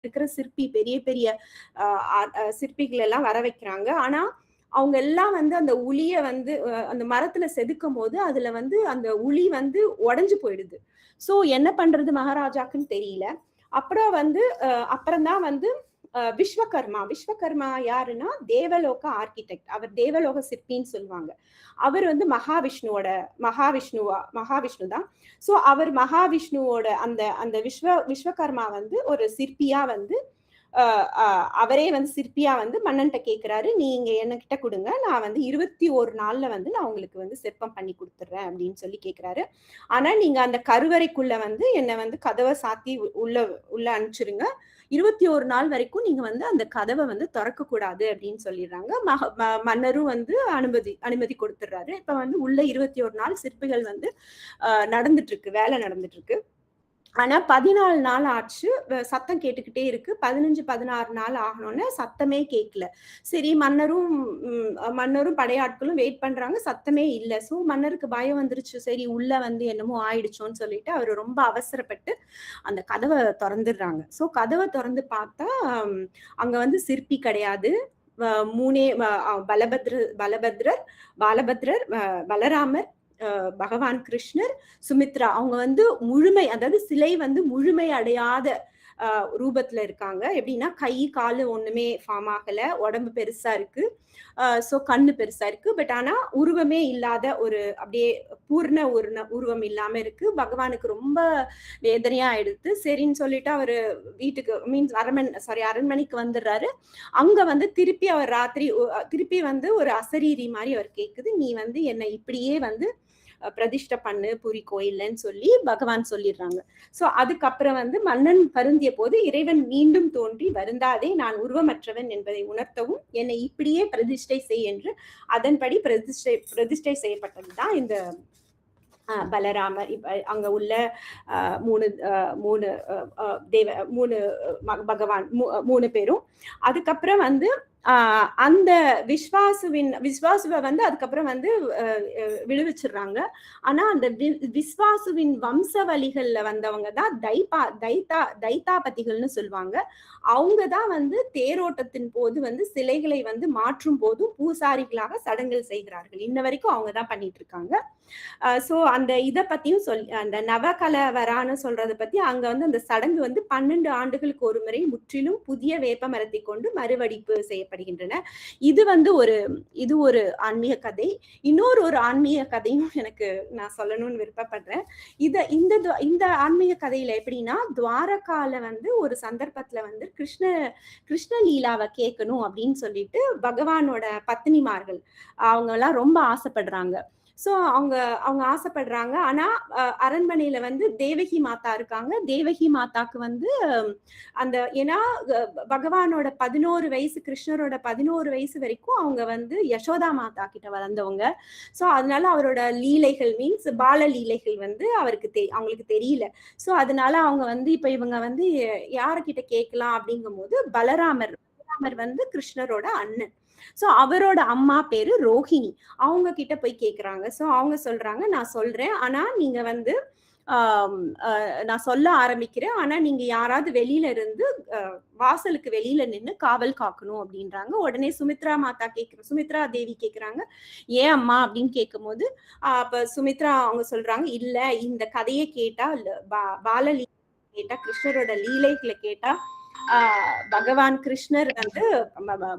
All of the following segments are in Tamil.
இருக்கிற பெரிய பெரிய சிற்பிகள் எல்லாம் வர வைக்கிறாங்க. ஆனா அவங்க எல்லாம் வந்து அந்த உளிய வந்து அந்த மரத்துல செதுக்கும் போது அதுல வந்து அந்த உளி வந்து உடைஞ்சு போயிடுது. சோ என்ன பண்றது மகாராஜாக்குன்னு தெரியல. அப்புறம் வந்து அப்புறம்தான் வந்து விஸ்வகர்மா யாருன்னா தேவலோக ஆர்கிடெக்ட். அவர் தேவலோக சிற்பின்னு சொல்லுவாங்க. அவர் வந்து மகாவிஷ்ணு தான். சோ அவர் மகாவிஷ்ணுவோட அந்த அந்த விஸ்வகர்மா வந்து ஒரு சிற்பியா வந்து அவரே வந்து சிற்பியா வந்து மன்னன்ட்ட கேக்குறாரு, நீங்க என்கிட்ட கொடுங்க, நான் வந்து 21 நாள்ல வந்து நான் உங்களுக்கு வந்து சிற்பம் பண்ணி கொடுத்துடுறேன் அப்படின்னு சொல்லி கேக்குறாரு. ஆனா நீங்க அந்த கருவறைக்குள்ள வந்து என்ன வந்து கதவை சாத்தி உள்ள அனுப்பிச்சிருங்க. 21 நாள் வரைக்கும் நீங்க வந்து அந்த கதவை வந்து திறக்க கூடாது அப்படின்னு சொல்லிடுறாங்க. மன்னரும் வந்து அனுமதி கொடுத்துடுறாரு. இப்ப வந்து உள்ள 21 நாள் சிற்பிகள் வந்து வேலை நடந்துட்டு இருக்கு. ஆனா 14 நாள் ஆச்சு. சத்தம் கேட்டுக்கிட்டே இருக்கு. 15, 16 நாள் ஆகணும்னு சத்தமே கேட்கல. சரி மன்னரும் படையாட்களும் வெயிட் பண்றாங்க. சத்தமே இல்ல. சோ மன்னருக்கு பயம் வந்துருச்சு. சரி உள்ள வந்து என்னமோ ஆயிடுச்சோன்னு சொல்லிட்டு அவரு ரொம்ப அவசரப்பட்டு அந்த கதவை திறந்துடுறாங்க. சோ கதவை திறந்து பார்த்தா அங்க வந்து சிற்பி கிடையாது. பலபத்ரர், பலராமர், பகவான் கிருஷ்ணர், சுமித்ரா அவங்க வந்து அதாவது சிலை வந்து முழுமை அடையாத ரூபத்துல இருக்காங்க. எப்படின்னா கை காலு ஒண்ணுமே ஃபார்ம் ஆகல, உடம்பு பெருசா இருக்கு, சோ கண்ணு பெருசா இருக்கு. பட் ஆனா உருவமே இல்லாத ஒரு அப்படியே பூர்ண உருவம் இல்லாம இருக்கு. பகவானுக்கு ரொம்ப வேதனையா ஆயிடுது. சரின்னு சொல்லிட்டு அவரு வீட்டுக்கு அரண்மனைக்கு வந்துடுறாரு. அங்க வந்து திருப்பி அவர் திருப்பி வந்து ஒரு அசரீரி மாதிரி அவர் கேக்குது, நீ வந்து என்னை இப்படியே வந்து பிரதிஷ்டை பண்ணு புரி கோயில்லன்னு சொல்லி பகவான் சொல்லிடுறாங்க. சோ அதுக்கப்புறம் வந்து மன்னன் வருந்திய போது இறைவன் மீண்டும் தோன்றி, வருந்தாதே, நான் உருவமற்றவன் என்பதை உணர்த்தவும் என்னை இப்படியே பிரதிஷ்டை செய் என்று அதன்படி பிரதிஷ்டை செய்யப்பட்டதுதான் இந்த பலராமர். அங்க உள்ள மூணு பேரும். அதுக்கப்புறம் வந்து அந்த விஸ்வாசுவை வந்து அதுக்கப்புறம் வந்து விடுவிச்சிடுறாங்க. ஆனா அந்த விஸ்வாசுவின் வம்சவழிகள்ல வந்தவங்க தான் தைத்தாபதிகள்னு சொல்லுவாங்க. அவங்கதான் வந்து தேரோட்டத்தின் போது வந்து சிலைகளை வந்து மாற்றும் போதும் பூசாரிகளாக சடங்குகள் செய்கிறார்கள். இன்ன வரைக்கும் அவங்கதான் பண்ணிட்டு இருக்காங்க. சோ அந்த இத பத்தியும் அந்த நவகலவரான்னு சொல்றத பத்தி அங்க வந்து அந்த சடங்கு வந்து 12 ஆண்டுகளுக்கு ஒரு முறை முற்றிலும் புதிய வேப்ப மரத்தை கொண்டு மறுவடிப்பு செய்யப்படுகின்றன. இது ஒரு ஆன்மீக கதை. இன்னொரு ஆன்மீக கதையும் எனக்கு நான் சொல்லணும்னு விருப்பப்படுறேன். இந்த ஆன்மீக கதையில எப்படின்னா, துவாரகால வந்து ஒரு சந்தர்ப்பத்துல வந்து கிருஷ்ண லீலாவை கேட்கணும் அப்படின்னு சொல்லிட்டு பகவானோட பத்னிமார்கள் அவங்க எல்லாம் ரொம்ப ஆசைப்படுறாங்க. சோ அவங்க ஆசைப்படுறாங்க. ஆனா அரண்மனையில வந்து தேவகி மாதா இருக்காங்க. தேவகி மாதாக்கு வந்து ஏன்னா பகவானோட 11 வயசு, கிருஷ்ணரோட 11 வயசு வரைக்கும் அவங்க வந்து யசோதா மாதா கிட்ட வளர்ந்தவங்க. சோ அதனால அவரோட லீலைகள் பால லீலைகள் வந்து அவங்களுக்கு தெரியல. சோ அதனால அவங்க வந்து இப்ப இவங்க வந்து யாருக்கிட்ட கேட்கலாம் அப்படிங்கும் போது பலராமர் வந்து கிருஷ்ணரோட அண்ணன். சோ அவரோட அம்மா பேரு ரோஹிணி. அவங்க கிட்ட போய் கேக்குறாங்க. சோ அவங்க சொல்றாங்க, நான் சொல்றேன், ஆனா நீங்க வந்து நான் சொல்ல ஆரம்பிக்கிறேன், ஆனா நீங்க யாராவது வெளியில இருந்து வாசலுக்கு வெளியில நின்னு காவல் காக்கணும் அப்படின்றாங்க. உடனே சுமித்ரா தேவி கேக்குறாங்க, ஏன் அம்மா அப்படின்னு கேட்கும் போது அப்ப சுமித்ரா அவங்க சொல்றாங்க, இல்ல இந்த கதையை கேட்டா பால கேட்டா, கிருஷ்ணரோட லீலைகளை கேட்டா பகவான் கிருஷ்ணர் வந்து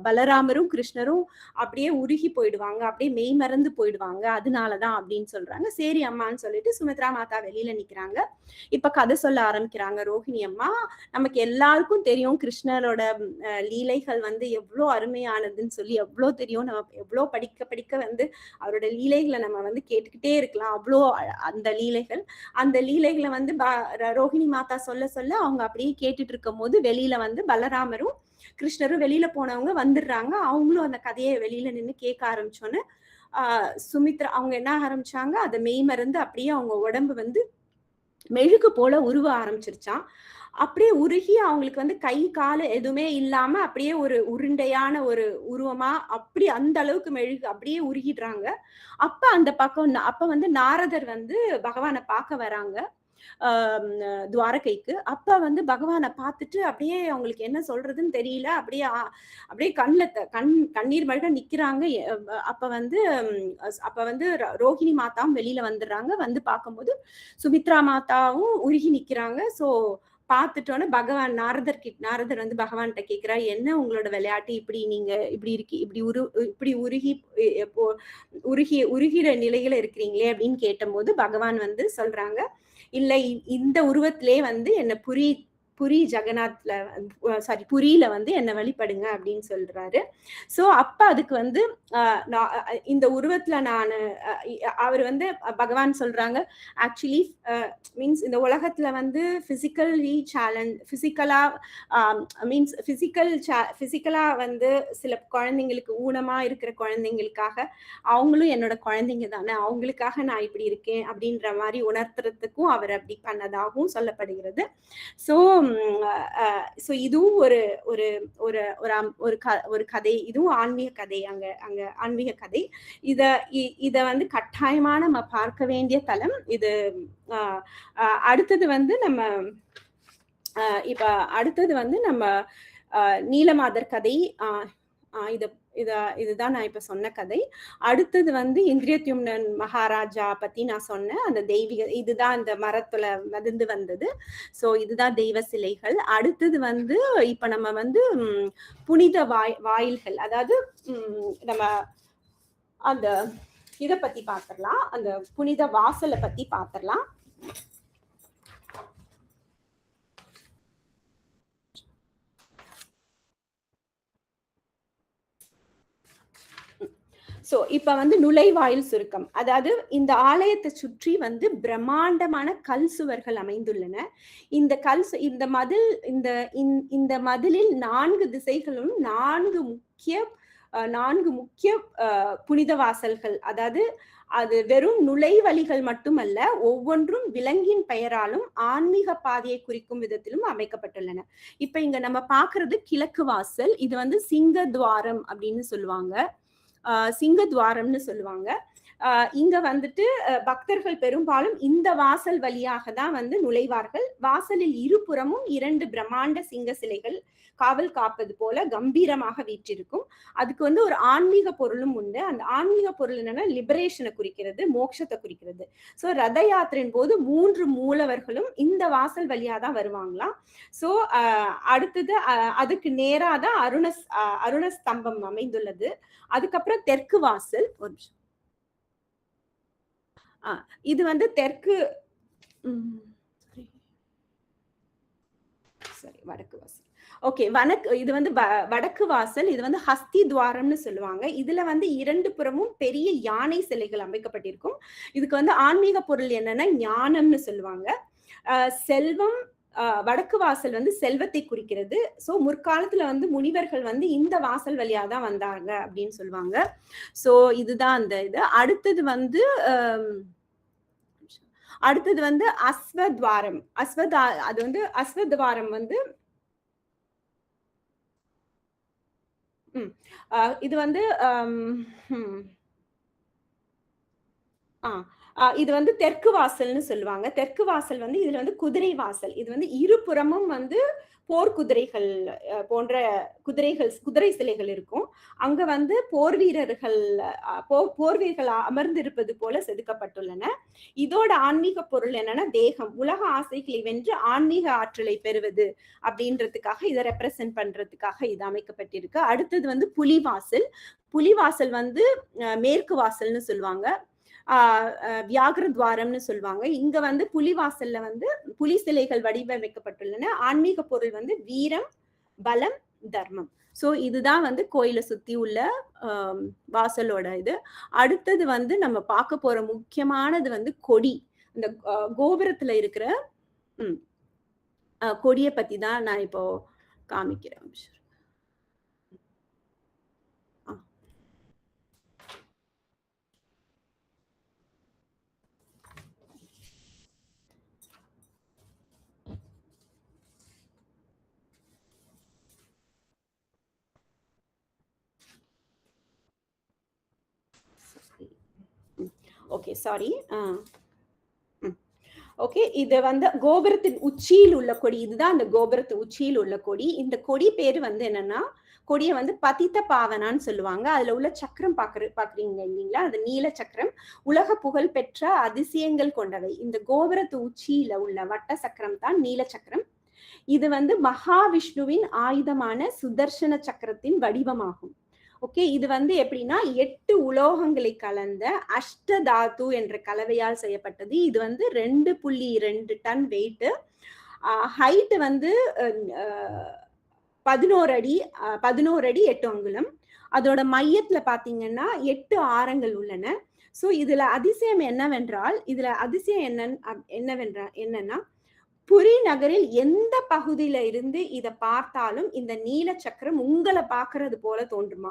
பலராமரும் கிருஷ்ணரும் அப்படியே உருகி போயிடுவாங்க, அப்படியே மெய் மறந்து போயிடுவாங்க, அதனாலதான் அப்படின்னு சொல்றாங்க. சரி அம்மான்னு சொல்லிட்டு சுமித்ரா மாதா வெளியில நிக்கிறாங்க. இப்ப கதை சொல்ல ஆரம்பிக்கிறாங்க ரோஹிணி அம்மா. நமக்கு எல்லாருக்கும் தெரியும் கிருஷ்ணரோட லீலைகள் வந்து எவ்வளவு அருமையானதுன்னு சொல்லி எவ்வளவு தெரியும். நம்ம எவ்வளவு படிக்க வந்து அவரோட லீலைகளை நம்ம வந்து கேட்டுக்கிட்டே இருக்கலாம். அவ்வளோ அந்த லீலைகளை வந்து ரோஹிணி மாதா சொல்ல அவங்க அப்படியே கேட்டுட்டு இருக்கும் போது வெளியில வந்து பலராமரும் கிருஷ்ணரும் வெளியில போனவங்க வந்துடுறாங்க. அவங்களும் அந்த கதையை வெளியில நின்னு கேட்க ஆரம்பிச்சோன்னு சுமித்ரா அவங்க என்ன ஆரம்பிச்சாங்க, அதை மெய் மறந்து அப்படியே அவங்க உடம்பு வந்து மெழுகு போல உருவ ஆரம்பிச்சிருச்சான். அப்படியே உருகி அவங்களுக்கு வந்து கை கால எதுவுமே இல்லாம அப்படியே ஒரு உருண்டையான ஒரு உருவமா அப்படி அந்த அளவுக்கு மெழுகு அப்படியே உருகிடுறாங்க. அப்ப வந்து நாரதர் வந்து பகவானை பார்க்க வராங்க. துவாரகைக்கு. அப்ப வந்து பகவான பார்த்துட்டு அப்படியே அவங்களுக்கு என்ன சொல்றதுன்னு தெரியல. அப்படியே கண்ணீர் மல்க நிக்கிறாங்க. அப்ப வந்து அப்ப வந்து ரோஹிணி மாதாவும் வெளியில வந்துடுறாங்க. வந்து பார்க்கும்போது சுமித்ரா மாதாவும் உருகி நிக்கிறாங்க. ஸோ பார்த்துட்டோன்னே நாரதர் வந்து பகவான்கிட்ட கேட்கிறார், என்ன உங்களோட விளையாட்டு, இப்படி நீங்க இப்படி இப்படி உருகிற நிலையில இருக்கிறீங்களே அப்படின்னு கேட்டபோது பகவான் வந்து சொல்றாங்க, இல்ல இந்த உருவத்திலே வந்து என்ன புரியில வந்து என்ன வழிபடுங்க அப்படின்னு சொல்றாரு. சோ அப்ப அதுக்கு வந்து இந்த உருவத்துல அவர் வந்து பகவான் சொல்றாங்க, ஆக்சுவலி மீன்ஸ் இந்த உலகத்துல வந்து பிசிக்கலா வந்து சில குழந்தைங்களுக்கு ஊனமா இருக்கிற குழந்தைங்களுக்காக அவங்களும் என்னோட குழந்தைங்க தானே, அவங்களுக்காக நான் இப்படி இருக்கேன் அப்படின்ற மாதிரி உணர்த்துறதுக்கும் அவர் அப்படி பண்ணதாகவும் சொல்லப்படுகிறது. சோ இதுவும் ஒரு கதை, இதுவும் ஆன்மீக கதை. அங்க ஆன்மீக கதை. இத வந்து கட்டாயமா நம்ம பார்க்க வேண்டிய தலம் இது. அடுத்தது வந்து நம்ம நீலமாதர் கதை. இதுதான் நான் இப்ப சொன்ன கதை. அடுத்தது வந்து இந்திரியத்யும்னன் மகாராஜா பத்தி நான் சொன்னேன். அந்த தெய்வீக இதுதான் அந்த மரத்துல மதிந்து வந்தது. சோ இதுதான் தெய்வ சிலைகள். அடுத்தது வந்து இப்ப நம்ம வந்து புனித வாயில்கள், அதாவது நம்ம அந்த இத பத்தி பாத்திரலாம், அந்த புனித வாசலை பத்தி பாத்திரலாம். சோ இப்ப வந்து நுழைவாயில் சுருக்கம். அதாவது இந்த ஆலயத்தை சுற்றி வந்து பிரம்மாண்டமான கல் சுவர்கள் அமைந்துள்ளன. இந்த மதிலில் 4 திசைகளும் 4 முக்கிய புனித வாசல்கள், அதாவது அது வெறும் நுழைவழிகள் மட்டுமல்ல, ஒவ்வொன்றும் விலங்கின் பெயராலும் ஆன்மீக பாதையை குறிக்கும் விதத்திலும் அமைக்கப்பட்டுள்ளன. இப்ப இங்க நம்ம பாக்குறது கிழக்கு வாசல். இது வந்து சிங்கத்வாரம் அப்படின்னு சொல்லுவாங்க. சிங்கத்வாரம்னு சொல்லுவாங்க. இங்க வந்துட்டு பக்தர்கள் பெரும்பாலும் இந்த வாசல் வழியாக தான் வந்து நுழைவார்கள். வாசலில் இருபுறமும் 2 பிரம்மாண்ட சிங்க சிலைகள் காவல் காப்பது போல கம்பீரமாக வீற்றிருக்கும். அதுக்கு வந்து ஒரு ஆன்மீக பொருளும் உண்டு. அந்த ஆன்மீக பொருள் என்னன்னா லிபரேஷனை குறிக்கிறது, மோட்சத்தை குறிக்கிறது. சோ ரத யாத்திரையின் போது 3 மூலவர்களும் இந்த வாசல் வழியா தான் வருவாங்களாம். சோ அடுத்தது அதுக்கு நேராதான் அருண ஸ்தம்பம் அமைந்துள்ளது. அதுக்கப்புறம் தெற்கு வாசல். ஒரு நிமிஷம். இது வந்து தெற்கு வடக்கு வாசல். ஓகே, இது வந்து வடக்கு வாசல். இது வந்து ஹஸ்தி துவாரம்னு சொல்லுவாங்க. இதுல வந்து 2 புறமும் பெரிய யானை சிலைகள் அமைக்கப்பட்டிருக்கும். இதுக்கு வந்து ஆன்மீக பொருள் என்னன்னா ஞானம்னு சொல்லுவாங்க. செல்வம், வடக்கு வாசல் வந்து செல்வத்தை குறிக்கிறது. சோ முற்காலத்துல வந்து முனிவர்கள் வந்து இந்த வாசல் வழியா தான் வந்தாங்க அப்படின்னு சொல்லுவாங்க. சோ இதுதான் அந்த இது. அடுத்தது வந்து அஸ்வத்வாரம். அது வந்து அஸ்வத்வாரம் வந்து இது வந்து இது வந்து தெற்கு வாசல்னு சொல்லுவாங்க. தெற்கு வாசல் வந்து இதுல வந்து குதிரை வாசல். இது வந்து இருபுறமும் வந்து போர் குதிரைகள் போன்ற குதிரை சிலைகள் இருக்கும். அங்க வந்து போர் வீரர்கள் அமர்ந்திருப்பது போல செதுக்கப்பட்டுள்ளன. இதோட ஆன்மீக பொருள் என்னன்னா தேகம், உலக ஆசைகளை வென்று ஆன்மீக ஆற்றலை பெறுவது அப்படின்றதுக்காக, இதை ரெப்ரசென்ட் பண்றதுக்காக இது அமைக்கப்பட்டிருக்கு. அடுத்தது வந்து புலிவாசல் வந்து மேற்கு வாசல்னு சொல்லுவாங்க. வியாகரத்வாரம்னு சொல்லுவாங்க. இங்க வந்து புலிவாசல்ல வந்து புலி சிலைகள் வடிவமைக்கப்பட்டுள்ளன. ஆன்மீக பொருள் வந்து வீரம், பலம், தர்மம். சோ இதுதான் வந்து கோயிலை சுத்தி உள்ள வாசலோட இது. அடுத்தது வந்து நம்ம பார்க்க போற முக்கியமானது வந்து கொடி. இந்த கோபுரத்துல இருக்கிற கொடியை பத்தி தான் நான் இப்போ காமிக்கிறேன். Okay, sorry. ஓகே. இது வந்து கோபுரத்தின் உச்சியில் உள்ள கொடி. இதுதான் அந்த கோபுரத்து உச்சியில் உள்ள கொடி. இந்த கொடி பேரு வந்து என்னன்னா, கொடிய வந்து பதித்த பாவனான்னு சொல்லுவாங்க. அதுல உள்ள சக்கரம் பாக்குறீங்க இல்லீங்களா? அது நீல சக்கரம். உலக புகழ் பெற்ற அதிசயங்கள் கொண்டவை. இந்த கோபுரத்து உச்சியில உள்ள வட்ட சக்கரம் தான் நீல சக்கரம். இது வந்து மகாவிஷ்ணுவின் ஆயுதமான சுதர்சன சக்கரத்தின் வடிவமாகும். ஓகே. இது வந்து எப்படின்னா 8 உலோகங்களை கலந்த அஷ்டதாது என்ற கலவையால் செய்யப்பட்டது. இது வந்து 2.2 டன் வெயிட். ஹைட் வந்து 11 அடி 11 அடி 8 அங்குலம். அதோட மையத்துல பாத்தீங்கன்னா 8 ஆரங்கள் உள்ளன. சோ இதுல அதிசயம் என்னன்னா புரி நகரில் எந்த பகுதியில இருந்து இத பார்த்தாலும் இந்த நீல சக்கரம் உங்களை பார்க்கறது போல தோன்றுமா.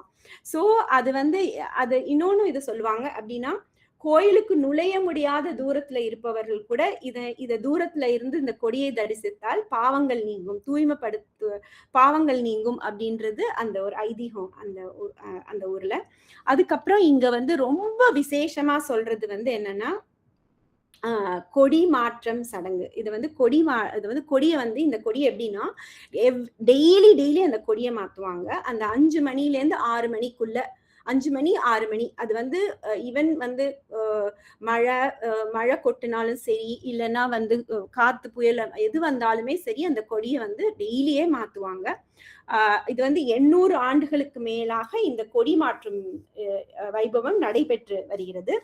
சோ அது வந்து அது இன்னொன்னு இது சொல்லுவாங்க அப்படின்னா, கோயிலுக்கு நுழைய முடியாத தூரத்துல இருப்பவர்கள் கூட இத தூரத்துல இருந்து இந்த கொடியை தரிசித்தால் பாவங்கள் நீங்கும் அப்படின்றது அந்த ஒரு ஐதீகம் அந்த ஊர்ல. அதுக்கப்புறம் இங்க வந்து ரொம்ப விசேஷமா சொல்றது வந்து என்னன்னா, கொடி மாற்றம் சடங்கு. இது வந்து கொடிய வந்து இந்த கொடி எப்படின்னா, டெய்லி அந்த கொடிய மாத்துவாங்க. அந்த 5 மணிலேருந்து 6 மணிக்குள்ள 5 மணி 6 மணி அது வந்து ஈவன் வந்து மழை கொட்டினாலும் சரி, இல்லைன்னா வந்து காத்து புயல் எது வந்தாலுமே சரி, அந்த கொடிய வந்து டெய்லியே மாத்துவாங்க. இது வந்து 800 ஆண்டுகளுக்கு மேலாக இந்த கொடி மாற்றும் வைபவம் நடைபெற்று வருகிறது.